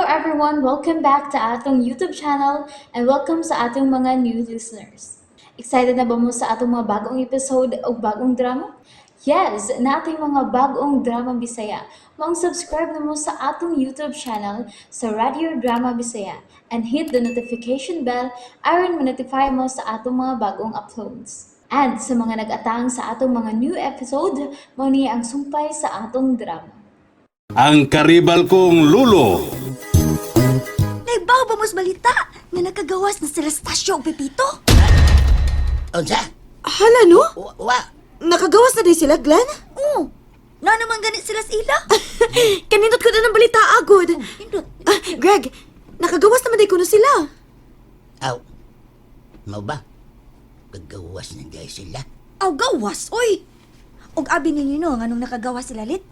everyone! Welcome back to atong YouTube channel and welcome sa atong mga new listeners. Excited na ba mo sa atong mga bagong episode o bagong drama? Yes, na ating mga bagong drama Bisaya. Mag-subscribe na mo sa atong YouTube channel sa Radio Drama Bisaya and hit the notification bell aron ma-notify mo sa atong mga bagong uploads. And sa mga nag-atang sa atong mga new episode, mo niya ang sumpay sa atong drama. Ang karibal kong lulo. Naibaw ba mas balita nga nakagawas na sila Stasyo o Pepito? Unsa? Hala, no? Wa. Nakagawas na din sila, Glenn? Oo. Na naman ganit sila sa ila? Kanindot ko na ng balita, agod. Hindot. Greg, nakagawas naman din ko na sila. Aw. Mau ba? Gagawas na dahil sila. Aw, gawas, oy! Og abi ninyo no, nga nung nakagawas sila lit.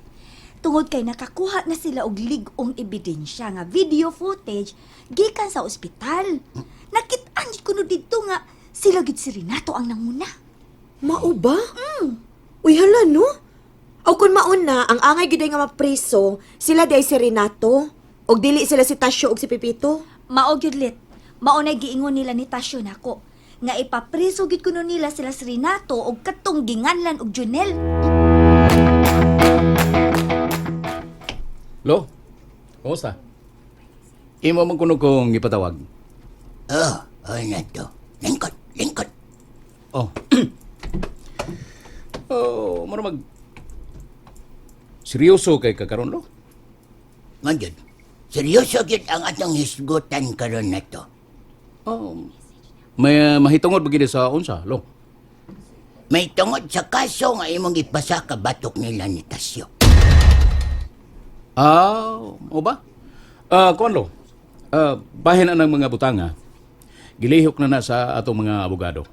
Tungod kay nakakuha na sila og lig-ong ebidensya nga video footage gikan sa ospital. Nakit-an gid kuno didto nga sila gid si Renato ang nanguna. Mao ba? Uy, hala, no? O kung mauna, ang angay giday nga mapreso, sila day si Renato. Og dili sila si Tasyo og si Pepito. Mao gyud lit. Mao na giingon nila ni Tasyo nako nga ipapreso gid kuno nila sila si Renato og katong ginganlan og Junel. Lo, kumusta? Imo man kuno kong ipatawag. Na to. Lingkod. Oh. Oh, maramag. Seryoso kay kakaron lo? Manjud. Seryoso gid ang atong hisgutan karon na to. Oh. May mahitungod ba gid sa unsa, lo? May tungod sa kaso nga imong ipasa ka batok nila ni Tasyo. O ba? Kuan lo? Bahin na ng mga butanga. Gilihok na sa atong mga abogado.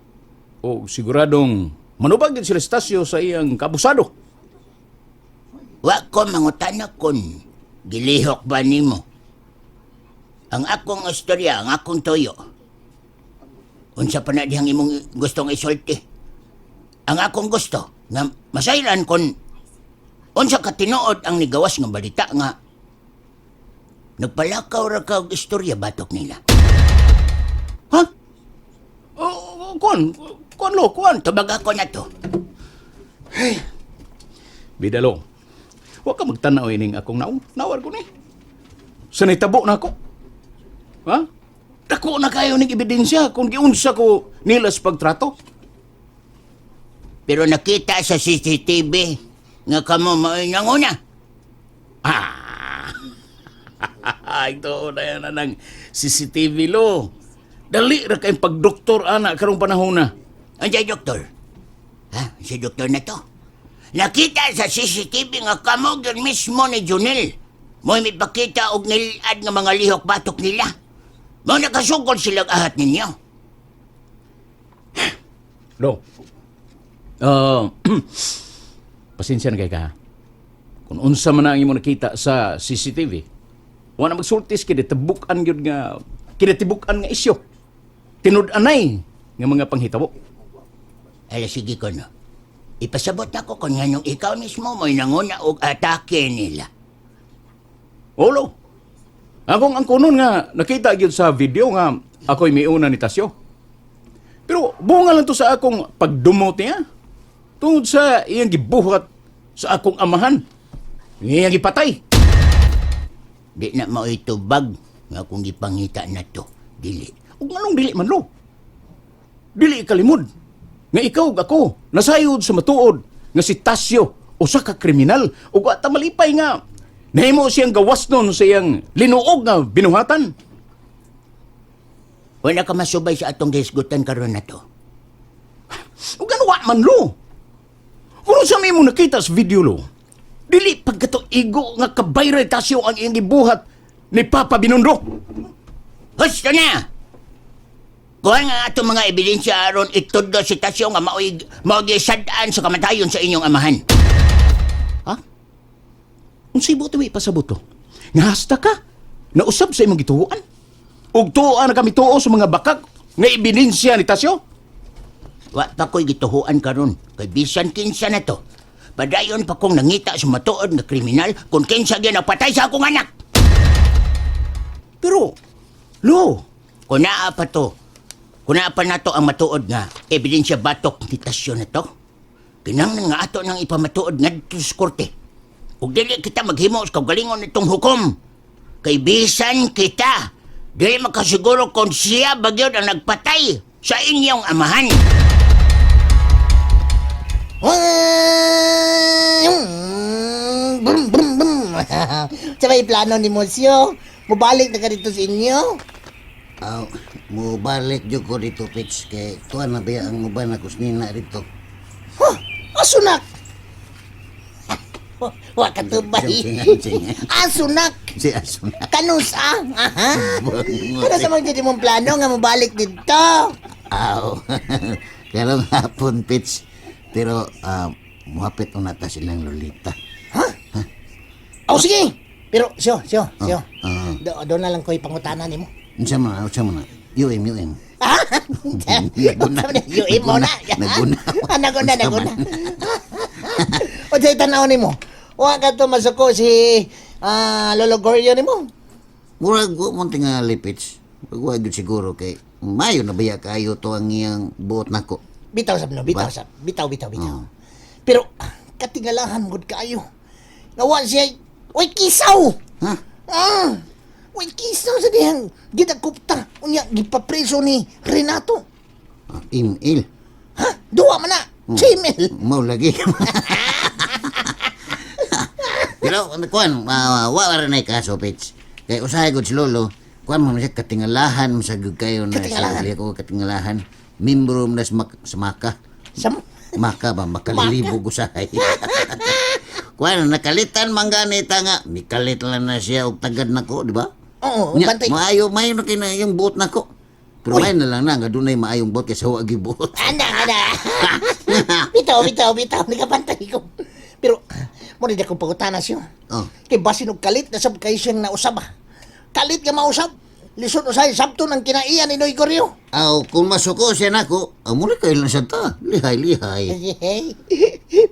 O siguradong manubag din sila Stasyo sa iyang kabusado. Wa ko mangutana kun gilihok ba nimo? Ang akong istorya, ang akong toyo. Unsa pa na dihang imong gustong isulti? Ang akong gusto nga masayran kun unsa ka tinuod ang nigawas nga balita nga nagpalakaw ra ka og istorya batok nila. Ha? Kuan lo, kuan. Tubag ako na to. Bidalo, huwag ka magtanaw ining akong nawar ko ni. Sanay tabo na ako. Ha? Dako na kayo ng ebidensya kung giunsa ko nila sa pagtrato. Pero nakita sa CCTV nga kamo mao'y nanguna. Ito na yan ng CCTV lo. Dali ra kayong pagdoktor ana karong panahon na. Andiyan, doktor? Ha? Si doktor na to? Nakita sa CCTV nga kamo yun mismo ni Junel. Mo'y mipakita og nilad nga mga lihok batok nila. Mo nakasugod silang ahat ninyo. Lo, pasensya na kay ka. Kung unsa man ang imo nakita sa CCTV, wala magsultis kinatibukan yun nga, kinatibukan nga isyo. Tinud-anay nga mga panghitabo. Ala, sige ko no. Ipasabot na ko kung nganong ikaw mismo mo'y nanguna og atake nila. Olo, akong ang kunon nga nakita gyud sa video nga ako'y miuna ni Tasyo. Pero bunga lang to sa akong pagdumot niya. Tungod sa iyang gibuhat sa akong amahan. Iyang gipatay. Di na mao'y tubag nga kung gipangita na to. Dili. Ug anong dili man lo? Dili kalimod. Nga ikaw ug ako nasayod sa matuod nga si Tasyo usa ka kriminal ug wa ta malipay nga nahimo siyang gawasnon sa iyang linuog nga binuhatan. Wala ka masubay sa atong disgutan karon na to. Ug ano wa man lo? Kung sa may mo nakita sa video lo, dili pagkato igo nga kabayray Tasyo ang iyang gibuhat ni Papa Binondo. Husto na! Kuha nga atong mga ebidensya aron itudlo si Tasyo nga mao'y sadaan sa kamatayon sa inyong amahan. Ha? Unsay buto may pasabot to? Nga hasta ka? Nausab sa imong gituuan? Ug tuuan na kami tuo sa mga bakag nga ebidensya ni Tasyo? Wa pa ko'y gituhuan karon kay bisan kinsa na to. Padayon pa kong nangita sa matuod nga kriminal kung kinsa gyud napatay sa akong anak. Lo, Kuna pa to. Kuna pa na to ang matuod nga ebidensya batok ni Tasyo na to. Kinanglan nga ato nang ipamatuod nga dito sa korte. Ug dili kita maghimo sa kaugalingon nitong hukom. Kay bisan kita, dili makasiguro kung siya bagyod ang nagpatay sa inyong amahan. Brum, brum, brum. Sabay plano ni Monsieur. Mubalik na ka dito sa inyo. Mubalik jud ko dito, Pitch. Kay tuan na ba ang muban ako nina dito. Huh, asunak. Wa ka tubay. Asunak. Si Asuna. Kanusa. Aha. Pero sa mga mong plano nga mubalik dito. Aw. Karong hapon, Pitch. Pero, muhapit mo nata silang lolita. Oh, sige. Pero, siyo. Oh. Doon na lang ko ipangutanan ni mo. Unsa man na. UM. Ha? Naguna. Yuim mo na. Naguna. Naguna. O sa'y tanaw ni mo. Huwag ka to masuko si Lolo Goryo ni mo. Murag ko mo tingali, Pitch. Wag yun siguro kay mayo na baya kayo to ang iyang buot nako. Bitaw sab no, bitaw Ba? sab. Bitaw. Oh. Pero katingalahan gud kaayo. Nawa siya, way kisaw. Ha? Way kisaw sa dihang gidakupta. Unya gipapreso ni Renato. Email. Ha? Duwa man na. Gmail. Mau lagi. Pero kuan, wa ra na kaso, Pitch. Kay usahay gud si Lolo, kuan mo siya katingalahan sa gud kayo na Katingalahan? sa ko katingalahan. Membro na sa maka. Sam. Maka ba makalilibog usahay. Kuan nakalitan mangganita nga, mikalit lang na siya og tagad nako, di ba? Oo, Nya, bantay. maayo na kina yung buot nako. Pero may na lang na nga dunay maayong buot kaysa wa gi buot. Ana. Bitaw. Ni kapantay ko. Pero, mo rin akong pangutana siyo. Oh. Kay basin og kalit na sab kayo siyang nausab. Kalit nga mausab. Lisod usay sabto ng kinaiya ni Noy Goryo. Aw, kung masuko siya nako, muli kayo lang siya ta. Lihay. Hey,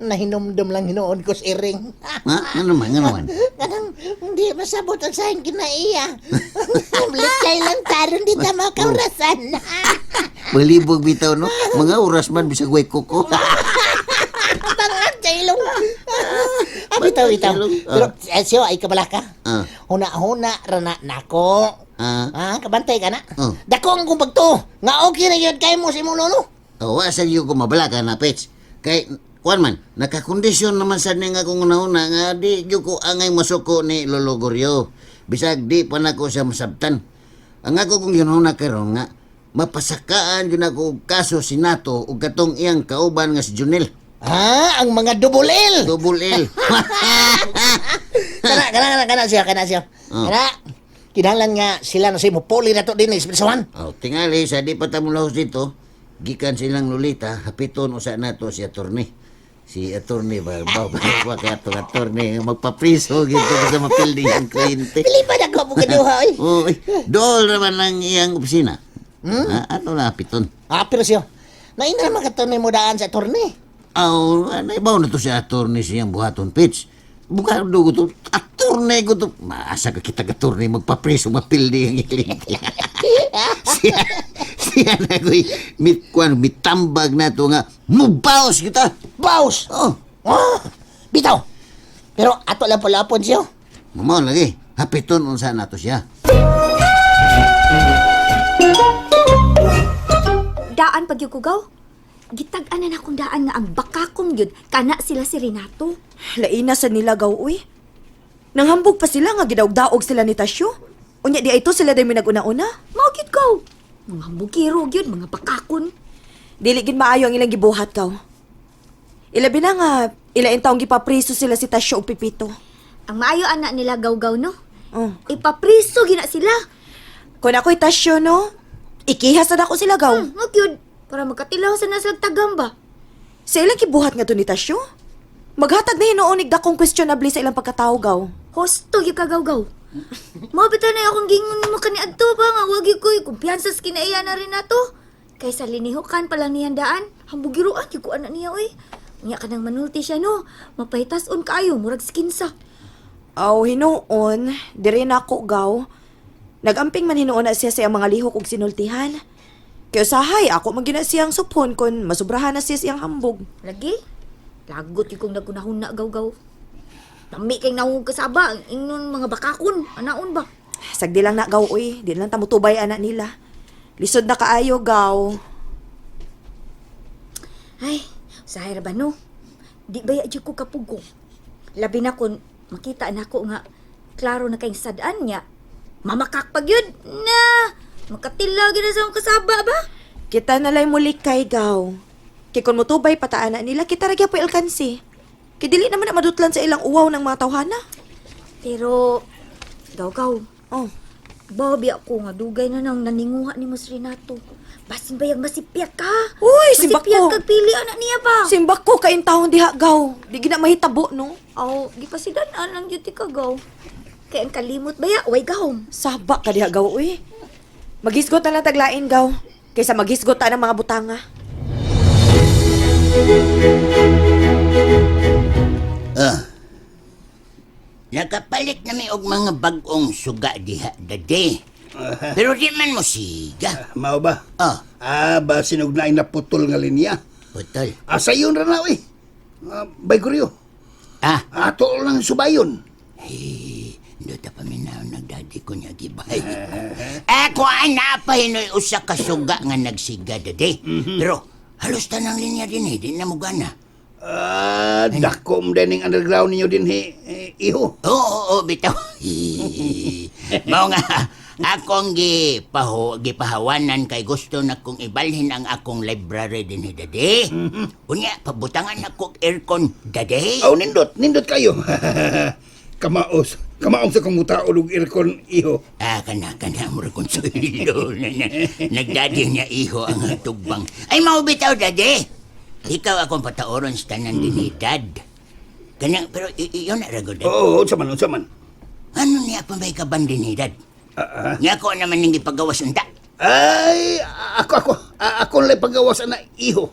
nahinumdum lang hinoon ko sa iring. Ha? Ano naman? Kanang hindi masabot ang sahing kinaiya. Likay lang taron di na makaurasan. Malibog bitaw, no? Mga oras man, bisag way kuko. Tangan sa ilong. Bitaw. Pero siyo ay kabala ka. Ah. Huna-huna rana nako. Kabantay ka na. Oh. Dako ang kumpag to. Nga okay na yun kayo mo si mo lolo. Wa sa iyo ko mabala ka na, Pets. Kay, kuan man, nakakondisyon naman sa nga kung una nga di yu ko angay masuko ni Lolo Goryo. Bisag di pa na ko siya masabtan. Ang ako kung yun na karon nga, mapasakaan yun ako og kaso si Nato ug katong iyang kauban nga si Junel. Ang mga double L. Double L. Kana siya. Oh. Kana. Kinahanglan nga sila na si mo poli na to din sa Pilsawan. Tingali, sa di pa tamulahos dito, gikan silang lulita, hapiton usa nato si attorney. Si attorney ba kay attorney magpapriso gito sa mapildi ang kliyente. Pili pa na ko mo kaduha oy. Oy, dool naman ang iyang opisina. Ano na hapiton? Pero siya. Naina naman katunay mo daan sa attorney. Naibaw na to si attorney siyang buhaton, Pitch. Bukan ko to, attorney ko to. Maasa ka kita attorney magpapriso mapildi ang kliyente. siya na ko'y mitambag na to nga, mubaos kita. Baus. Oh, Bitaw. Pero ato lang palapon siya. mamaw lagi. Hapiton unsa nato siya. Daan pagyukugaw. Gitag-an na akong daan nga ang bakakong yun, kana sila si Renato. Laina sa nilagaw, uy. Nanghambog pa sila nga gidaog-daog sila ni Tasyo. Unya di ito sila day minaguna-una. Maugit ko. Mga bukiro yun, mga bakakon. Dili gid maayo ang ilang gibuhat kaw. Ilabi na nga, ilain taong gipapriso sila si Tasyo ug Pipito. Ang maayo anak nila gaw-gaw, no? Oh. Ipapriso gina sila. Kung ako'y Tasyo, no? Ikihas na ako sila gaw. Magyud, para magkatilaw sa nasag tagambba. Sa ilang gibuhat nga to ni Tasyo? Maghatag na hinoonig dakong questionable sa ilang pagkatao gaw. Hosto yung kagaw-gaw. Mabita na akong gingon mo kaniadto pa nga wagi ko'y kumpiyansa sa kinaiya na rin na to. Kaysa linihukan pa lang niyang daan, hambugiruan yung kuan na niya, oy. Unya ka nang manulti siya, no? Mapahitason kaayo, murag skinsa. Aw, hinoon, diri na ako gaw. Nagamping man hinuon na siya sa iyang mga lihok ug sinultihan. Kaya usahay, ako magina siyang supon kung masubrahan na siya sa iyang hambog. Lagi? Lagot yung kong nagunahon na gaw-gaw. Tami kay naong kasaba, ang ingnon mga bakakon. Anaon ba? Sagdi lang na gaw, uy. Di lang tamutubay anak nila. Lisod na kaayo, gaw. Ay, usahay ra ba no? Di ba ya ko kapugo? Labi na kung makita na ko nga klaro na kayong sadaan niya. Mamakak pag yun na makatilagi na sa akong kasaba ba? Kita nalay muli kay gaw. Kay kung mutubay pataan na nila, kita ragya po ilkansi. Kay dili naman na madutlan sa ilang uwaw ng mga tawhana. Pero, gaw-gaw, Oh, babi ako nga dugay na nang naninguha ni Mas Renato. Basin bayag masipyak ka. uy, simbak Masipyak ko. kag pili anak niya ba? Simbak ko kain taon diha, gaw. Di gina mahitabo, no? Aw, di pa sidanan lang yun ka gaw. Kaya ang kalimot baya, way gahom. Sabak ka diha, gaw, uy. Maghisgot na lang taglain, gaw. Kaysa maghisgot ta ng mga butanga. Nakapalit na may og mga bagong suga diha dade. Pero di man mo siga. Mao ba? Oh, Ba sinog na naputol nga linya. putol. Sayon ra na, bay kuryo. Ato lang subayon. Hey, hindi ta paminaw nagdadi ko niya gibay. Ko ana pa hinoy usa ka suga nga nagsiga dade. Pero halos tanang linya din di na mo gana. Dakom dening underground ninyo din iho. Oo, bitaw. Mao nga, akong gipahawanan kay gusto na kong ibalhin ang akong library din dade. Unya, pabutangan ako aircon dade. Oh, nindot kayo. Kamaos sa kong mutaol og aircon iho. Kana mo rin konsuelo. Nagdadi niya iho ang tugbang. Ay, mao bitaw dade. Ikaw akong pataoron sa tanan dinidad. Kanang, pero iyon na ragod. Oo, unsa man. Ano niya pa may kabandinidad? Nga ako naman yung ipagawas unta. Ay, ako lang pagawas na iho.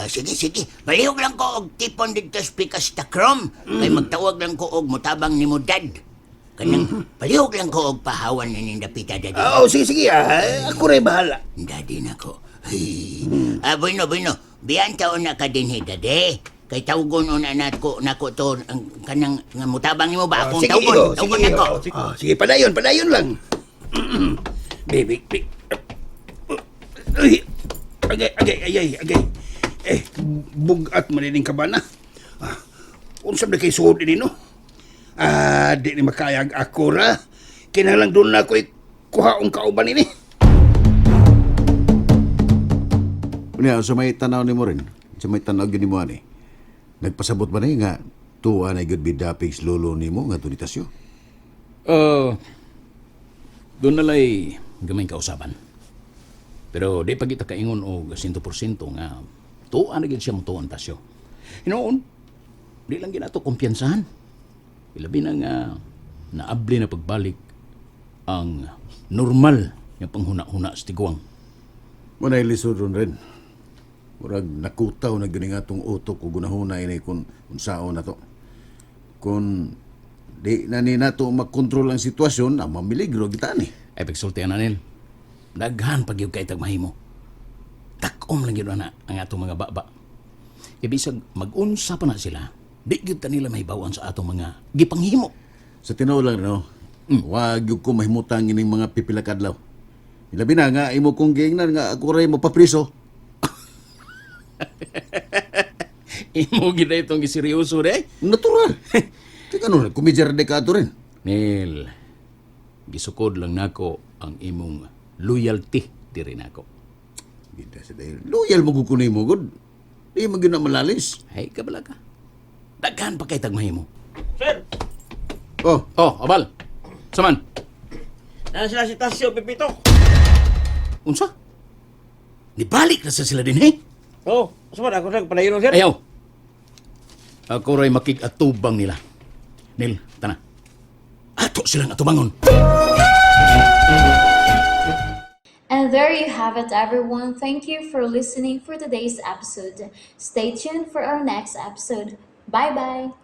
Sige. Balihog lang ko og tipon dito sa pikas takrom. Kay magtawag lang ko og mutabang ni mo dad. Kanang, balihog lang ko og pahawan na nindapita dadi. Sige. Ako rin bahala. Dadi na ko. Bueno. Biyan taon na ka din dadi. Kay tawgon una nako to ang kanang nga mutabang nimo ba akong tawgon nako. Sige, padayon lang. Baby. Ay. Agay. Bugat manining ka ba na? Unsab na kay suod ini no? Di ni makayag ako ra. Kinahanglan doon na ako'y kuhaong kauban ini. Unya, sa may tanaw ni mo rin, sa may tanaw yun ni mo ani, nagpasabot ba na nga, tuwa na good bidapig lolo ni mo nga tunitasyo? Doon nalay gamay kausaban. Pero di pa kita kaingon o 100% nga tuwa na gid siya mo tuwan tasyo. Hinoon, di lang ginato kumpiyansahan. Ilabi na nga naabli na pagbalik ang normal yung panghuna-huna sa tiguang. Muna ilisod rin. Murag nakutaw na gani nga tong utok o gunahuna inay kung sao na to. Kung di na ni nato makontrol ang sitwasyon, ang mamiligro kita ni. Ay pagsulti na nil. Daghan pag yung kay tagmahimo. Takom lang yun na ang atong mga baba. Ibisag mag-unsa pa na sila, di gyud ta nila mahibawan sa atong mga gipanghimo. Sa tinaw lang, no? Wag yung ko mahimutang ining mga pipilakadlaw. Ilabi na nga, imo kong gingnan nga ako rin mapapriso. Imo gid na itong giseryoso de. Natural. Teka no, kumidjar de ka ato rin. Nil, gisukod lang nako ang imong loyalty diri nako. Gida sa dahil. Loyal mo kukunay mo, good. Di mo na malalis. Ay kabala ka. Daghan pa kay tagmahimo. Oh, Abal. Saman. Nasa si Tasyo, Pipito. Unsa? Nibalik na sa sila din, eh? Sumad ako nagpadayon, sir. Ayaw. Ako ray makig-atubang nila. Nil, tana. Ato silang atubangon. And there you have it, everyone. Thank you for listening for today's episode. Stay tuned for our next episode. Bye-bye.